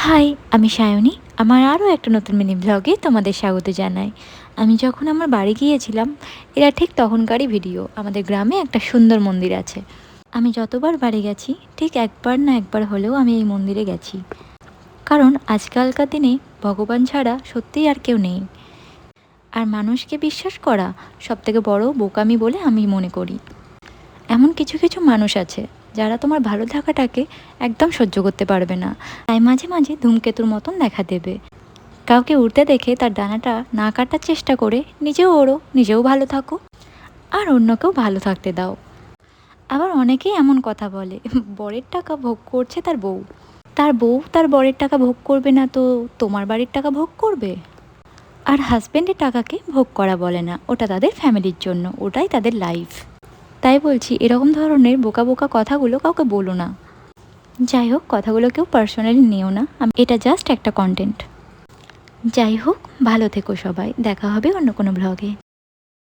High, আমি সায়নী। আমার আরও একটা নতুন মিনি ব্লগে তোমাদের স্বাগত জানাই। আমি যখন আমার বাড়ি গিয়েছিলাম, এরা ঠিক তখনকারই ভিডিও। আমাদের গ্রামে একটা সুন্দর মন্দির আছে। আমি যতবার বাড়ি গেছি ঠিক একবার না একবার হলেও আমি এই মন্দিরে গেছি। কারণ আজকালকার দিনে ভগবান ছাড়া সত্যিই আর কেউ নেই। আর মানুষকে বিশ্বাস করা সবথেকে বড় বোকামি বলে আমি মনে করি। এমন কিছু কিছু মানুষ আছে যারা তোমার ভালো থাকাটাকে একদম সহ্য করতে পারবে না, তাই মাঝে মাঝে ধূমকেতুর মতন দেখা দেবে। কাউকে উড়তে দেখে তার ডানাটা না কাটার চেষ্টা করে নিজেও ওড়ো, নিজেও ভালো থাকো, আর অন্যকেও ভালো থাকতে দাও। আবার অনেকেই এমন কথা বলে, বরের টাকা ভোগ করছে তার বউ, তার বউ তার বরের টাকা ভোগ করবে না তো তোমার বাড়ির টাকা ভোগ করবে? আর হাজব্যান্ডের টাকাকে ভোগ করা বলে না, ওটা তাদের ফ্যামিলির জন্য, ওটাই তাদের লাইফ। তাই বলছি, এরকম ধরনের বোকা বোকা কথাগুলো কাউকে বলো না। যাই হোক, কথাগুলো কেউ পার্সোনালি নিও না, এটা জাস্ট একটা কন্টেন্ট। যাই হোক, ভালো থেকো সবাই, দেখা হবে অন্য কোনো ব্লগে।